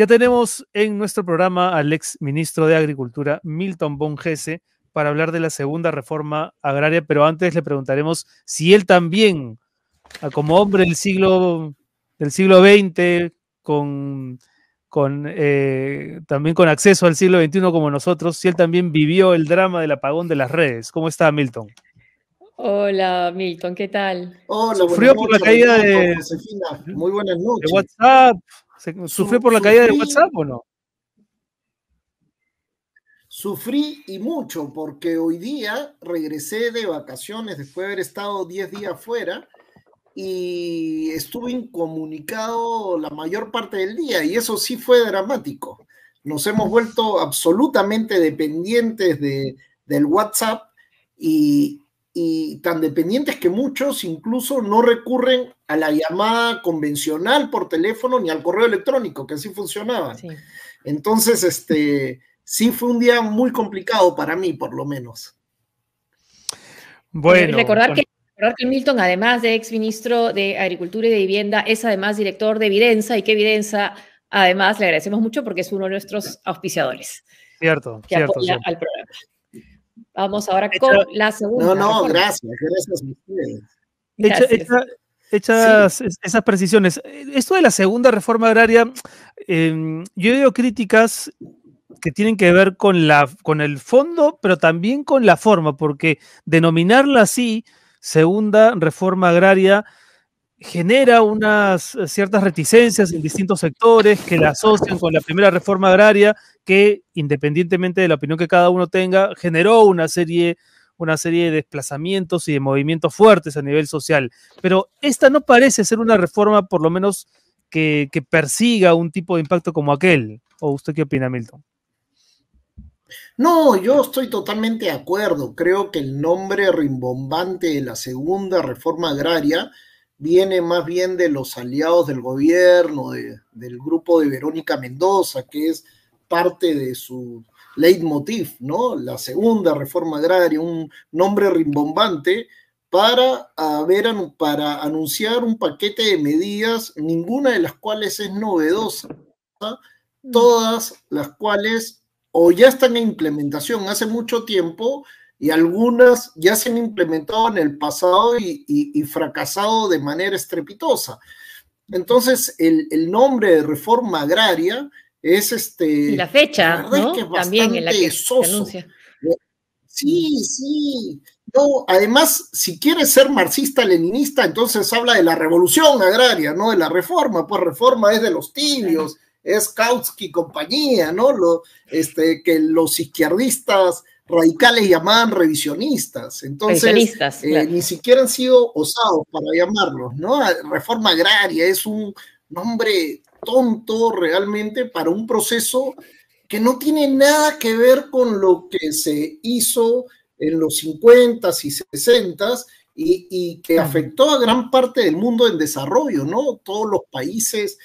Ya tenemos en nuestro programa al ex ministro de Agricultura, Milton Bon Gese, para hablar de la segunda reforma agraria, pero antes le preguntaremos si él también, como hombre del siglo XX, también con acceso al siglo XXI como nosotros, si él también vivió el drama del apagón de las redes. ¿Cómo está, Milton? Hola, Milton, ¿qué tal? Hola, buenas ¿Sufrió por la noches, caída Reinaldo, Josefina. Muy buenas de noches. WhatsApp? ¿Sufrió por la caída de Sufrí, WhatsApp o no? sufrí y mucho porque hoy día regresé de vacaciones después de haber estado 10 días fuera y estuve incomunicado la mayor parte del día y eso sí fue dramático. Nos hemos vuelto absolutamente dependientes del WhatsApp y, y tan dependientes que muchos incluso no recurren a la llamada convencional por teléfono ni al correo electrónico, que así funcionaban. Sí. Entonces, sí fue un día muy complicado para mí, por lo menos. Bueno, y recordar que Milton, además de ex ministro de Agricultura y de Vivienda, es además director de Vidensa, y que Vidensa, además, le agradecemos mucho porque es uno de nuestros auspiciadores. Cierto, que cierto. apoya al programa. Vamos ahora con la segunda. No, gracias a ustedes. Gracias. Hechas esas precisiones. Esto de la segunda reforma agraria, yo veo críticas que tienen que ver con el fondo, pero también con la forma, porque denominarla así, segunda reforma agraria, genera unas ciertas reticencias en distintos sectores que la asocian con la primera reforma agraria, que independientemente de la opinión que cada uno tenga, generó una serie de desplazamientos y de movimientos fuertes a nivel social. Pero esta no parece ser una reforma, por lo menos, que persiga un tipo de impacto como aquel. ¿O usted qué opina, Milton? No, yo estoy totalmente de acuerdo. Creo que el nombre rimbombante de la segunda reforma agraria viene más bien de los aliados del gobierno, del grupo de Verónica Mendoza, que es parte de su leitmotiv, ¿no? La segunda reforma agraria, un nombre rimbombante para anunciar un paquete de medidas, ninguna de las cuales es novedosa, todas las cuales o ya están en implementación hace mucho tiempo y algunas ya se han implementado en el pasado y fracasado de manera estrepitosa. Entonces, el nombre de reforma agraria es y la fecha, la verdad ¿no? es que es También en la bastante que se soso. anuncia. Sí. No, además, si quieres ser marxista-leninista, entonces habla de la revolución agraria, no de la reforma. Pues reforma es de los tibios, es Kautsky y compañía, ¿no? Que los izquierdistas radicales llamaban revisionistas. Entonces, claro. ni siquiera han sido osados para llamarlos, ¿no? Reforma agraria es un nombre tonto realmente para un proceso que no tiene nada que ver con lo que se hizo en los 50s y 60s y que afectó a gran parte del mundo en desarrollo, ¿no? Todos los países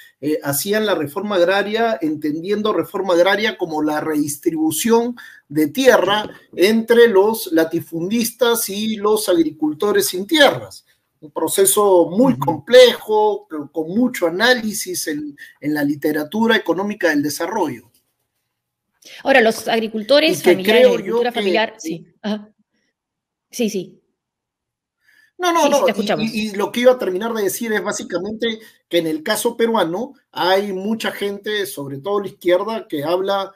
hacían la reforma agraria, entendiendo reforma agraria como la redistribución de tierra entre los latifundistas y los agricultores sin tierras. Un proceso muy complejo, con mucho análisis en la literatura económica del desarrollo. Ahora, los agricultores familiares, la agricultura familiar, sí. Ajá. Sí. No. Te escuchamos. Y lo que iba a terminar de decir es básicamente que en el caso peruano hay mucha gente, sobre todo la izquierda, que habla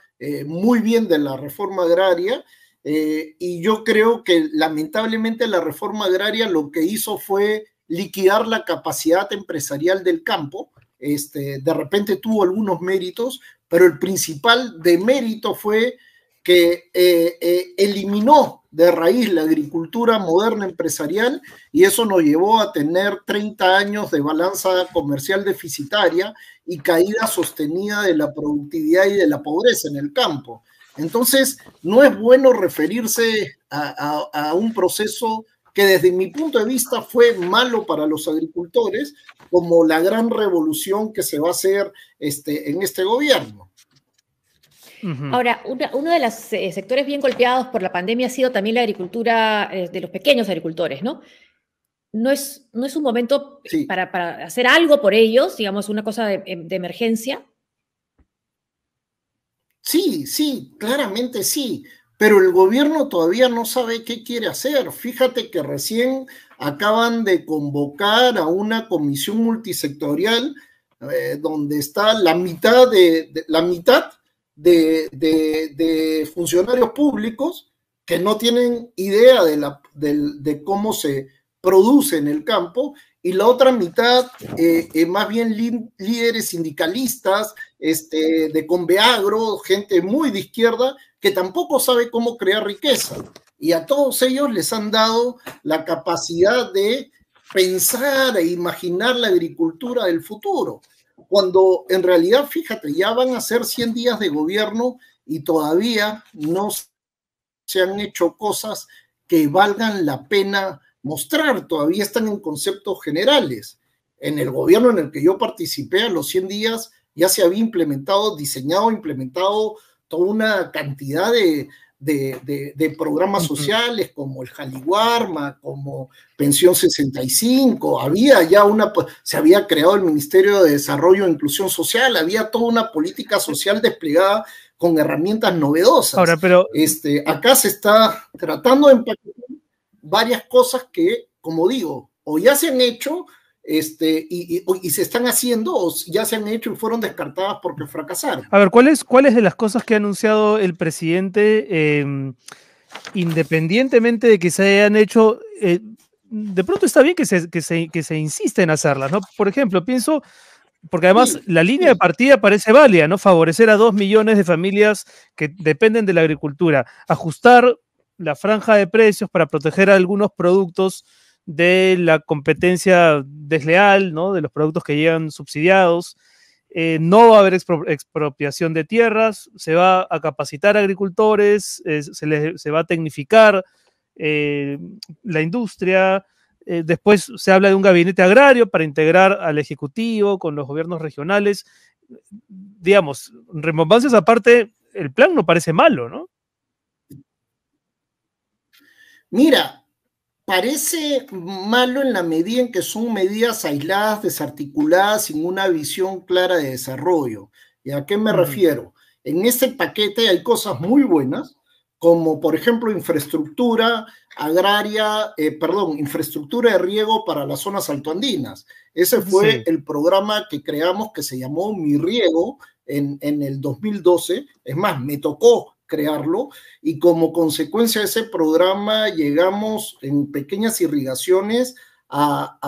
muy bien de la reforma agraria y yo creo que lamentablemente la reforma agraria lo que hizo fue liquidar la capacidad empresarial del campo. De repente tuvo algunos méritos, pero el principal demérito fue que eliminó de raíz la agricultura moderna empresarial y eso nos llevó a tener 30 años de balanza comercial deficitaria y caída sostenida de la productividad y de la pobreza en el campo. Entonces, no es bueno referirse a un proceso que desde mi punto de vista fue malo para los agricultores, como la gran revolución que se va a hacer en este gobierno. Ahora, uno de los sectores bien golpeados por la pandemia ha sido también la agricultura de los pequeños agricultores, ¿no? No es un momento para hacer algo por ellos, digamos, una cosa de emergencia. Sí, sí, claramente sí, pero el gobierno todavía no sabe qué quiere hacer. Fíjate que recién acaban de convocar a una comisión multisectorial donde está la mitad de funcionarios públicos que no tienen idea de cómo se produce en el campo, y la otra mitad más bien líderes sindicalistas, de Conveagro, gente muy de izquierda, que tampoco sabe cómo crear riqueza. Y a todos ellos les han dado la capacidad de pensar e imaginar la agricultura del futuro. Cuando en realidad, fíjate, ya van a ser 100 días de gobierno y todavía no se han hecho cosas que valgan la pena mostrar, todavía están en conceptos generales. En el gobierno en el que yo participé, a los 100 días ya se había implementado toda una cantidad de programas sociales como el Jaliguarma, como Pensión 65, se había creado el Ministerio de Desarrollo e Inclusión Social, había toda una política social desplegada con herramientas novedosas. Ahora, pero acá se está tratando de empaquetar varias cosas que, como digo, o ya se han hecho y se están haciendo, o ya se han hecho y fueron descartadas porque fracasaron. A ver, ¿cuáles de las cosas que ha anunciado el presidente, independientemente de que se hayan hecho, de pronto está bien que se insiste en hacerlas, ¿no? Por ejemplo, pienso, porque además la línea de partida parece válida, ¿no? Favorecer a 2 millones de familias que dependen de la agricultura, ajustar la franja de precios para proteger a algunos productos de la competencia desleal, ¿no? De los productos que llegan subsidiados. No va a haber expropiación de tierras, se va a capacitar a agricultores, se va a tecnificar la industria. Después se habla de un gabinete agrario para integrar al Ejecutivo con los gobiernos regionales. Digamos, rimbombancias aparte, el plan no parece malo, ¿no? Mira, parece malo en la medida en que son medidas aisladas, desarticuladas, sin una visión clara de desarrollo. ¿Y a qué me refiero? En este paquete hay cosas muy buenas, como por ejemplo infraestructura agraria, infraestructura de riego para las zonas altoandinas. Ese fue el programa que creamos, que se llamó Mi Riego en el 2012. Es más, me tocó crearlo, y como consecuencia de ese programa llegamos en pequeñas irrigaciones a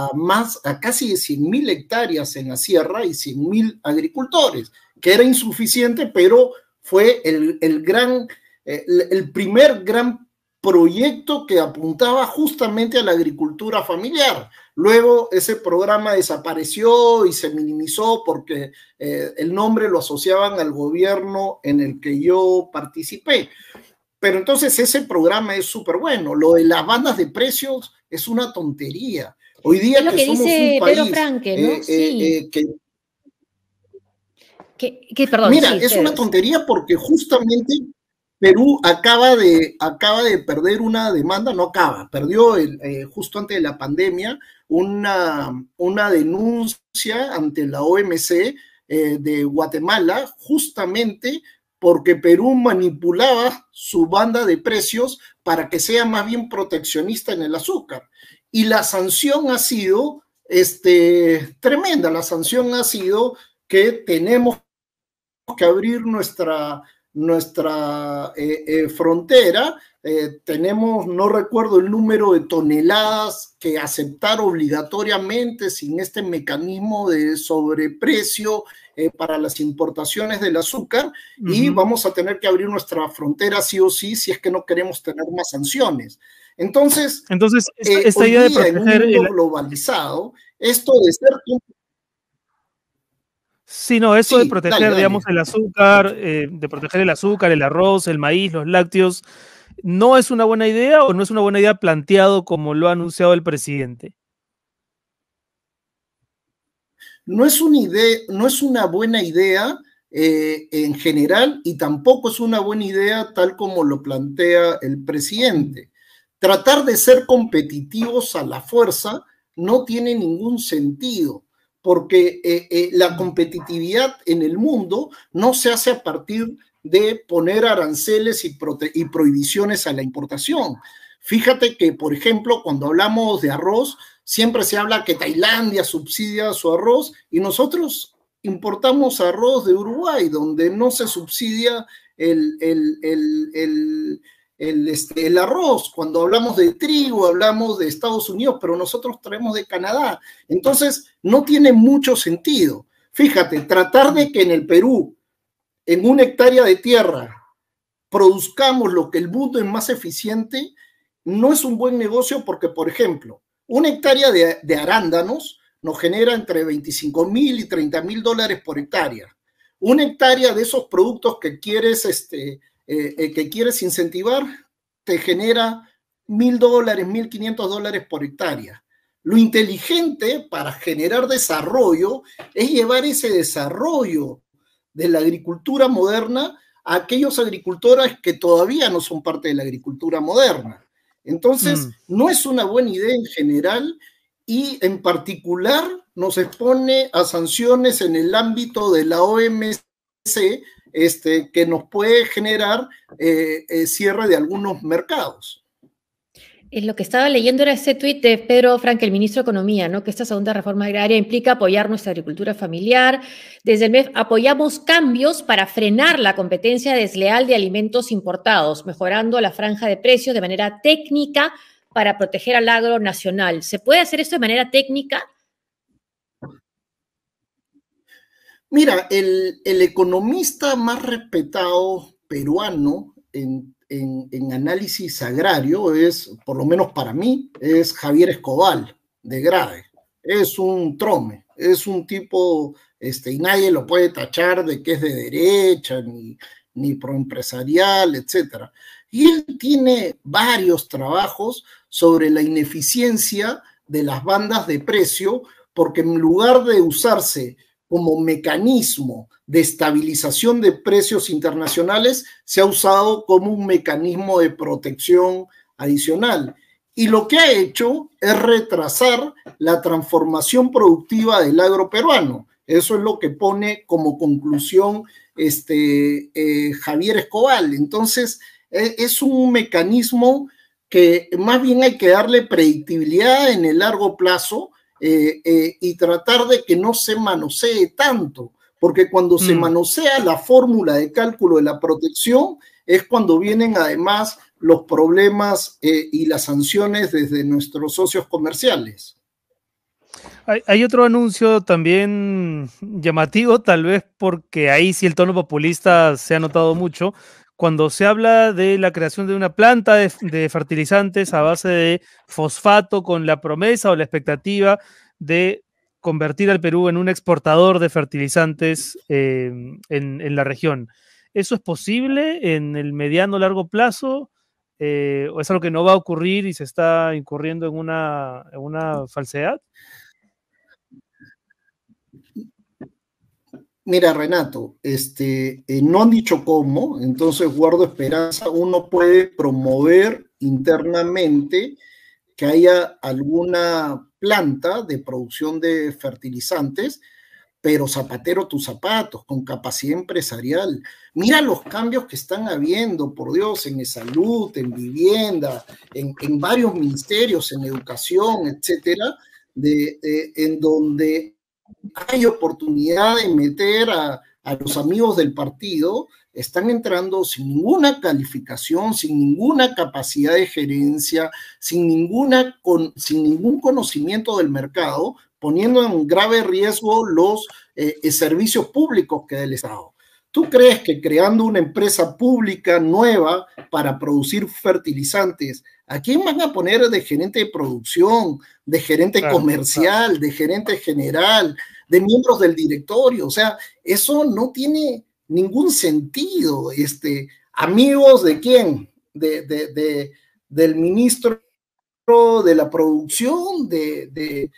casi 100.000 hectáreas en la sierra y 100.000 agricultores, que era insuficiente, pero fue el primer gran proyecto que apuntaba justamente a la agricultura familiar. Luego ese programa desapareció y se minimizó porque el nombre lo asociaban al gobierno en el que yo participé. Pero entonces ese programa es súper bueno. Lo de las bandas de precios es una tontería. Hoy día es lo que somos dice un país Pedro Franque, ¿no? Sí. Perdón, mira, es una tontería porque justamente Perú acaba de perder una demanda, perdió justo antes de la pandemia una denuncia ante la OMC de Guatemala, justamente porque Perú manipulaba su banda de precios para que sea más bien proteccionista en el azúcar. Y la sanción ha sido tremenda, la sanción ha sido que tenemos que abrir nuestra frontera, tenemos, no recuerdo el número de toneladas que aceptar obligatoriamente sin este mecanismo de sobreprecio para las importaciones del azúcar, y vamos a tener que abrir nuestra frontera sí o sí si es que no queremos tener más sanciones. Entonces esta idea de proteger en un mundo globalizado, esto de ser... Sí, no, eso de proteger, digamos, el azúcar, el arroz, el maíz, los lácteos, ¿no es una buena idea o no es una buena idea planteado como lo ha anunciado el presidente? No es una buena idea en general, y tampoco es una buena idea tal como lo plantea el presidente. Tratar de ser competitivos a la fuerza no tiene ningún sentido, porque la competitividad en el mundo no se hace a partir de poner aranceles y prohibiciones a la importación. Fíjate que, por ejemplo, cuando hablamos de arroz, siempre se habla que Tailandia subsidia su arroz y nosotros importamos arroz de Uruguay, donde no se subsidia el arroz. Cuando hablamos de trigo, hablamos de Estados Unidos, pero nosotros traemos de Canadá. Entonces, no tiene mucho sentido. Fíjate, tratar de que en el Perú, en 1 hectárea de tierra, produzcamos lo que el mundo es más eficiente, no es un buen negocio porque, por ejemplo, 1 hectárea de arándanos nos genera entre 25,000 y 30,000 dólares por hectárea. 1 hectárea de esos productos que quieres incentivar te genera 1,000 dólares, 1,500 dólares por hectárea. Lo inteligente para generar desarrollo es llevar ese desarrollo de la agricultura moderna a aquellos agricultores que todavía no son parte de la agricultura moderna. Entonces, no es una buena idea en general y en particular nos expone a sanciones en el ámbito de la OMC, que nos puede generar cierre de algunos mercados. Lo que estaba leyendo era ese tuit de Pedro Frank, el ministro de Economía, ¿no? Que esta segunda reforma agraria implica apoyar nuestra agricultura familiar. Desde el MEF apoyamos cambios para frenar la competencia desleal de alimentos importados, mejorando la franja de precios de manera técnica para proteger al agro nacional. ¿Se puede hacer esto de manera técnica? Mira, el economista más respetado peruano en análisis agrario es, por lo menos para mí, es Javier Escobal, de Grade. Es un trome, es un tipo, y nadie lo puede tachar de que es de derecha, ni proempresarial, etc. Y él tiene varios trabajos sobre la ineficiencia de las bandas de precio, porque en lugar de usarse como mecanismo de estabilización de precios internacionales, se ha usado como un mecanismo de protección adicional. Y lo que ha hecho es retrasar la transformación productiva del agro peruano. Eso es lo que pone como conclusión Javier Escobal. Entonces, es un mecanismo que más bien hay que darle predictibilidad en el largo plazo, y tratar de que no se manosee tanto, porque cuando se manosea la fórmula de cálculo de la protección es cuando vienen además los problemas y las sanciones desde nuestros socios comerciales. Hay otro anuncio también llamativo, tal vez porque ahí sí el tono populista se ha notado mucho, cuando se habla de la creación de una planta de fertilizantes a base de fosfato con la promesa o la expectativa de convertir al Perú en un exportador de fertilizantes en la región. ¿Eso es posible en el mediano o largo plazo? ¿O es algo que no va a ocurrir y se está incurriendo en una falsedad? Mira, Renato, no han dicho cómo, entonces guardo esperanza. Uno puede promover internamente que haya alguna planta de producción de fertilizantes, pero zapatero tus zapatos, con capacidad empresarial. Mira los cambios que están habiendo, por Dios, en salud, en vivienda, en varios ministerios, en educación, etcétera, en donde hay oportunidad de meter a los amigos del partido, están entrando sin ninguna calificación, sin ninguna capacidad de gerencia, sin ningún conocimiento del mercado, poniendo en grave riesgo los servicios públicos que da el Estado. ¿Tú crees que creando una empresa pública nueva para producir fertilizantes, a quién van a poner de gerente de producción, de gerente comercial, de gerente general, de miembros del directorio? O sea, eso no tiene ningún sentido. ¿Amigos de quién? Del ministro de la producción, del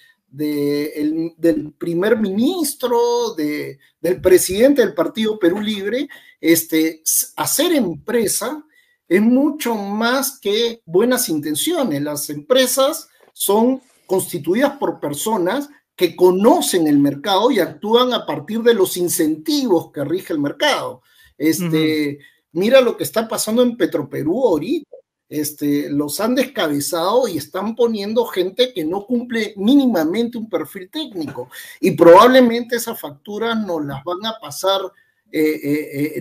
primer ministro, del presidente del Partido Perú Libre. Hacer empresa es mucho más que buenas intenciones. Las empresas son constituidas por personas que conocen el mercado y actúan a partir de los incentivos que rige el mercado. Este, mira lo que está pasando en Petroperú ahorita. Los han descabezado y están poniendo gente que no cumple mínimamente un perfil técnico. Y probablemente esas facturas nos las van a pasar,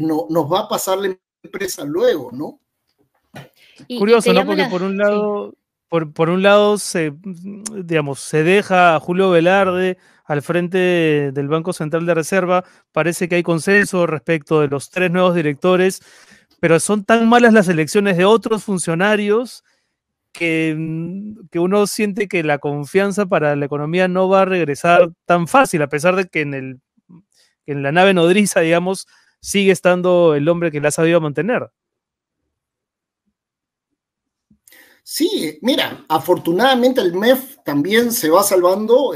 nos va a pasar la empresa luego, ¿no? Curioso, ¿no? Porque por un lado, sí. por un lado se deja a Julio Velarde al frente del Banco Central de Reserva. Parece que hay consenso respecto de los 3 nuevos directores, pero son tan malas las elecciones de otros funcionarios que uno siente que la confianza para la economía no va a regresar tan fácil, a pesar de que en la nave nodriza, digamos, sigue estando el hombre que la ha sabido mantener. Sí, mira, afortunadamente el MEF también se va salvando,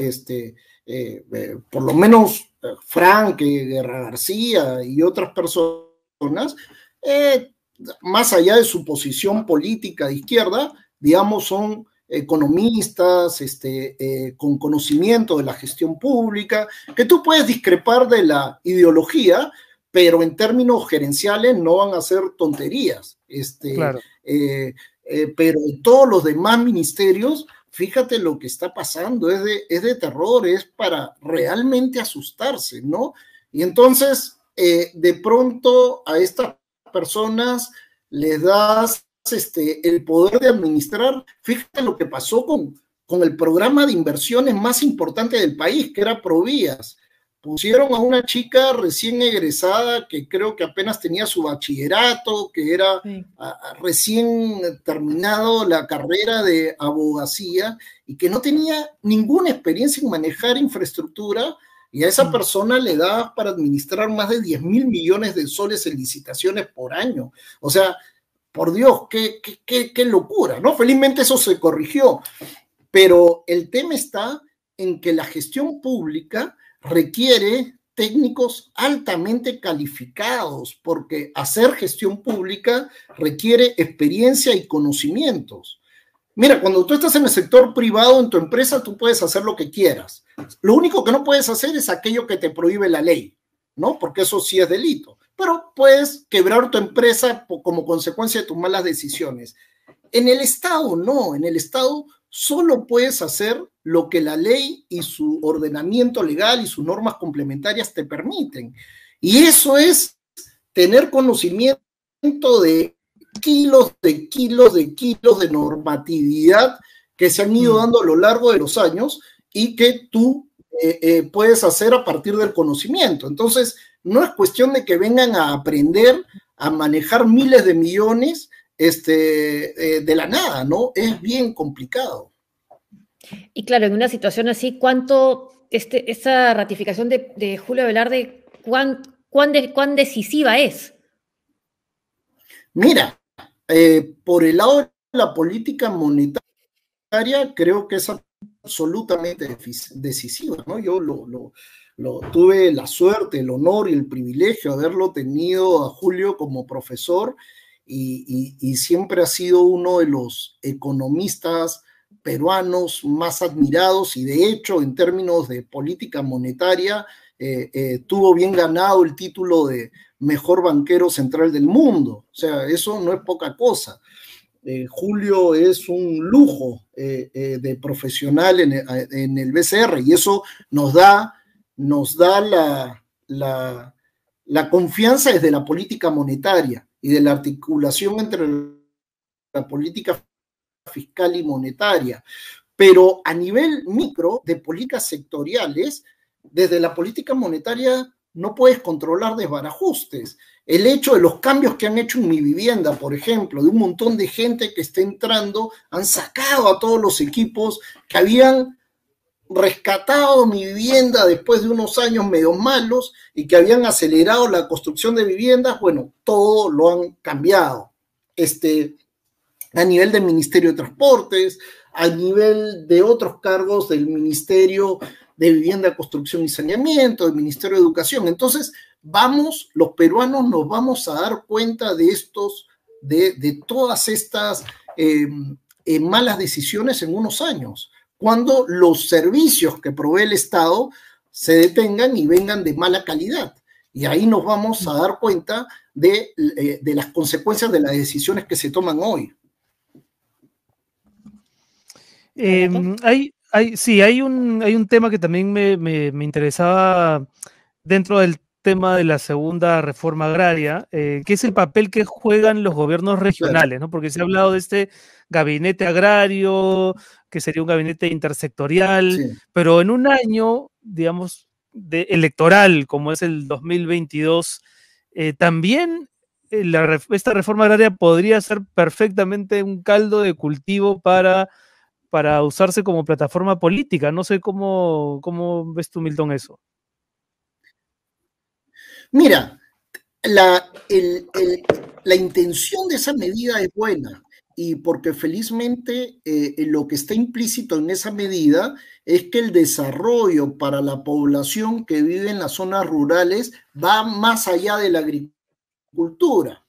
por lo menos Frank, Guerra García y otras personas, más allá de su posición política de izquierda, digamos, son economistas con conocimiento de la gestión pública, que tú puedes discrepar de la ideología, pero en términos gerenciales no van a ser tonterías. Claro. Pero en todos los demás ministerios, fíjate lo que está pasando, es de terror, es para realmente asustarse, ¿no? Y entonces, de pronto a estas personas les das el poder de administrar. Fíjate lo que pasó con el programa de inversiones más importante del país, que era Provías. Pusieron a una chica recién egresada que creo que apenas tenía su bachillerato, que era recién terminado la carrera de abogacía y que no tenía ninguna experiencia en manejar infraestructura, y a esa persona le da para administrar más de 10.000 millones de soles en licitaciones por año. O sea, por Dios, qué locura, ¿no? Felizmente eso se corrigió, pero el tema está en que la gestión pública requiere técnicos altamente calificados, porque hacer gestión pública requiere experiencia y conocimientos. Mira, cuando tú estás en el sector privado, en tu empresa, tú puedes hacer lo que quieras. Lo único que no puedes hacer es aquello que te prohíbe la ley, ¿no? Porque eso sí es delito. Pero puedes quebrar tu empresa como consecuencia de tus malas decisiones. En el Estado, no. En el Estado solo puedes hacer lo que la ley y su ordenamiento legal y sus normas complementarias te permiten. Y eso es tener conocimiento de kilos de normatividad que se han ido dando a lo largo de los años y que tú puedes hacer a partir del conocimiento. Entonces, no es cuestión de que vengan a aprender a manejar miles de millones de la nada, ¿no? Es bien complicado. Y claro, en una situación así, ¿cuánto esa ratificación de Julio Velarde, cuán decisiva es? Mira, por el lado de la política monetaria, creo que es absolutamente decisiva, ¿no? Yo tuve la suerte, el honor y el privilegio de haberlo tenido a Julio como profesor y siempre ha sido uno de los economistas peruanos más admirados, y de hecho en términos de política monetaria tuvo bien ganado el título de mejor banquero central del mundo. O sea, eso no es poca cosa. Julio es un lujo de profesional en el BCR, y eso nos da la confianza desde la política monetaria y de la articulación entre la política fiscal y monetaria. Pero a nivel micro de políticas sectoriales, desde la política monetaria no puedes controlar desbarajustes. El hecho de los cambios que han hecho en Mi Vivienda, por ejemplo, de un montón de gente que está entrando, han sacado a todos los equipos que habían rescatado Mi Vivienda después de unos años medio malos y que habían acelerado la construcción de viviendas. Bueno, todo lo han cambiado. A nivel del Ministerio de Transportes, a nivel de otros cargos del Ministerio de Vivienda, Construcción y Saneamiento, del Ministerio de Educación. Entonces, los peruanos nos vamos a dar cuenta de todas estas malas decisiones en unos años, cuando los servicios que provee el Estado se detengan y vengan de mala calidad. Y ahí nos vamos a dar cuenta de las consecuencias de las decisiones que se toman hoy. Hay un tema que también me interesaba dentro del tema de la segunda reforma agraria, que es el papel que juegan los gobiernos regionales, ¿no? Porque se ha hablado de este gabinete agrario, que sería un gabinete intersectorial, sí, pero en un año, digamos, electoral, como es el 2022, también esta reforma agraria podría ser perfectamente un caldo de cultivo para usarse como plataforma política. No sé cómo ves tú, Milton, eso. Mira, la intención de esa medida es buena, y porque felizmente lo que está implícito en esa medida es que el desarrollo para la población que vive en las zonas rurales va más allá de la agricultura.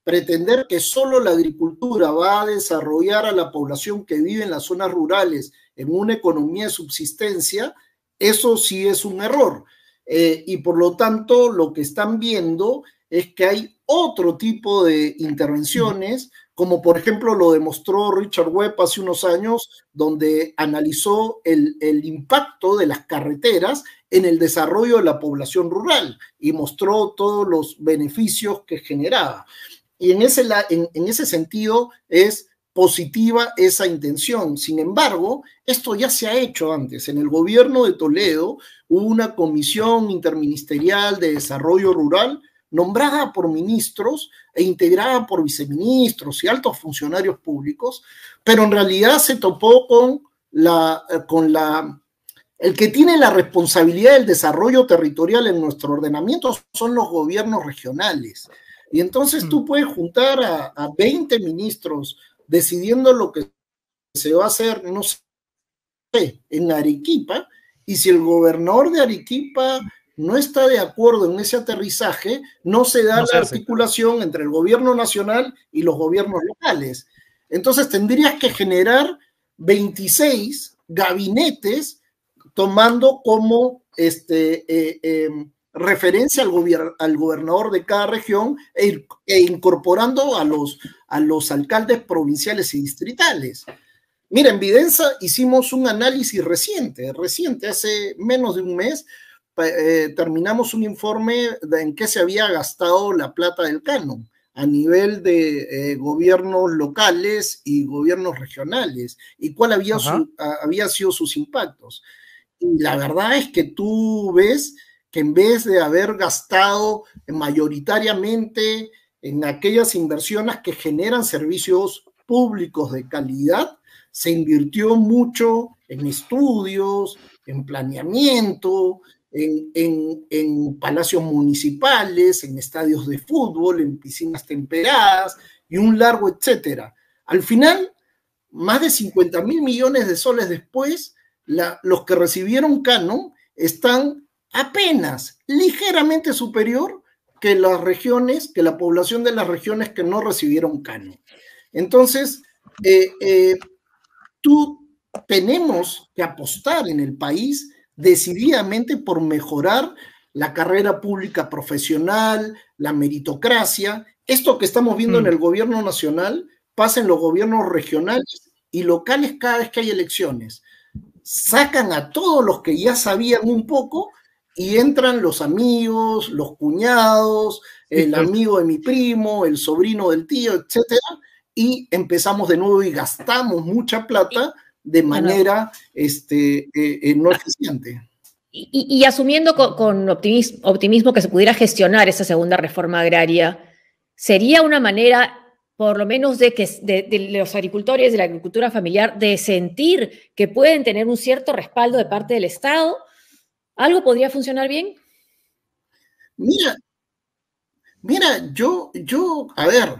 Pretender que solo la agricultura va a desarrollar a la población que vive en las zonas rurales en una economía de subsistencia, eso sí es un error. Y por lo tanto, lo que están viendo es que hay otro tipo de intervenciones, como por ejemplo lo demostró Richard Webb hace unos años, donde analizó el impacto de las carreteras en el desarrollo de la población rural y mostró todos los beneficios que generaba. Y en ese sentido es positiva esa intención. Sin embargo, esto ya se ha hecho antes. En el gobierno de Toledo hubo una comisión interministerial de desarrollo rural nombrada por ministros e integrada por viceministros y altos funcionarios públicos, pero en realidad se topó con el que tiene la responsabilidad del desarrollo territorial en nuestro ordenamiento son los gobiernos regionales. Y entonces tú puedes juntar a 20 ministros decidiendo lo que se va a hacer, no sé, en Arequipa, y si el gobernador de Arequipa no está de acuerdo en ese aterrizaje, no se da la articulación entre el gobierno nacional y los gobiernos locales. Entonces tendrías que generar 26 gabinetes tomando como referencia al gobernador de cada región e incorporando a los alcaldes provinciales y distritales. Mira, en Vidensa hicimos un análisis reciente, hace menos de un mes, terminamos un informe en que se había gastado la plata del canon a nivel de gobiernos locales y gobiernos regionales, y cuál había sido sus impactos. Y la verdad es que tú ves que en vez de haber gastado mayoritariamente en aquellas inversiones que generan servicios públicos de calidad, se invirtió mucho en estudios, en planeamiento, en palacios municipales, en estadios de fútbol, en piscinas temperadas y un largo etcétera. Al final, más de 50.000 millones de soles después, los que recibieron canon están apenas ligeramente superior que las regiones, que la población de las regiones que no recibieron canon. Entonces, tenemos que apostar en el país decididamente por mejorar la carrera pública profesional, la meritocracia. Esto que estamos viendo en el gobierno nacional pasa en los gobiernos regionales y locales cada vez que hay elecciones. Sacan a todos los que ya sabían un poco y entran los amigos, los cuñados, el amigo de mi primo, el sobrino del tío, etcétera, y empezamos de nuevo y gastamos mucha plata de manera no eficiente. Y asumiendo con optimismo que se pudiera gestionar esa segunda reforma agraria, ¿sería una manera, por lo menos de los agricultores, de la agricultura familiar, de sentir que pueden tener un cierto respaldo de parte del Estado? ¿Algo podría funcionar bien? Mira, yo, a ver,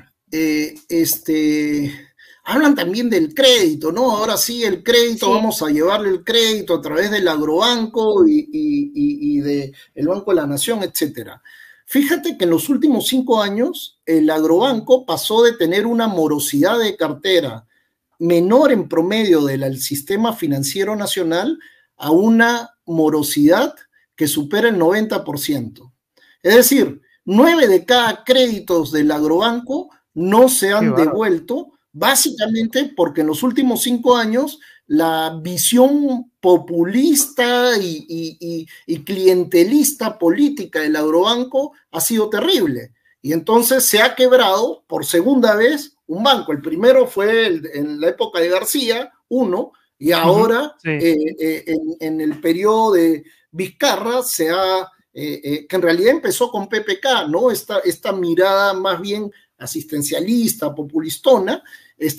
hablan también del crédito, ¿no? Ahora sí, el crédito, sí, vamos a llevarle el crédito a través del agrobanco y del Banco de la Nación, etcétera. Fíjate que en los últimos 5 años el agrobanco pasó de tener una morosidad de cartera menor en promedio del sistema financiero nacional a una morosidad que supera el 90%. Es decir, 9 de cada créditos del Agrobanco no se han devuelto, básicamente porque en los últimos 5 años la visión populista y clientelista política del Agrobanco ha sido terrible. Y entonces se ha quebrado por segunda vez un banco. El primero fue en la época de García, uno, y ahora en el periodo de Vizcarra se ha, que en realidad empezó con PPK, ¿no? Esta mirada más bien asistencialista, populistona,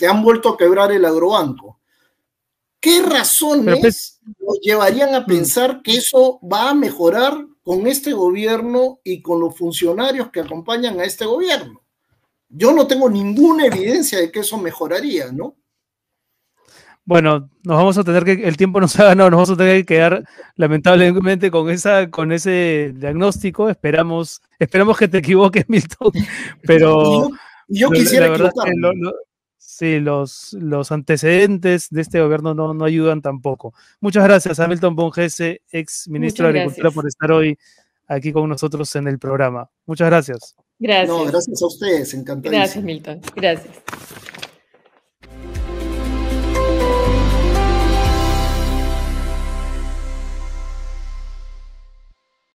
han vuelto a quebrar el Agrobanco. ¿Qué razones nos llevarían a pensar que eso va a mejorar con este gobierno y con los funcionarios que acompañan a este gobierno? Yo no tengo ninguna evidencia de que eso mejoraría, ¿no? Bueno, nos vamos a tener que, el tiempo nos ha ganado, nos vamos a tener que quedar lamentablemente con ese diagnóstico. Esperamos que te equivoques, Milton, pero yo quisiera equivocarme. Sí, los antecedentes de este gobierno no ayudan tampoco. Muchas gracias a Milton Pongese, ex ministro de Agricultura, por estar hoy aquí con nosotros en el programa. Muchas gracias. Gracias. No, gracias a ustedes, encantadísimo. Gracias, Milton. Gracias.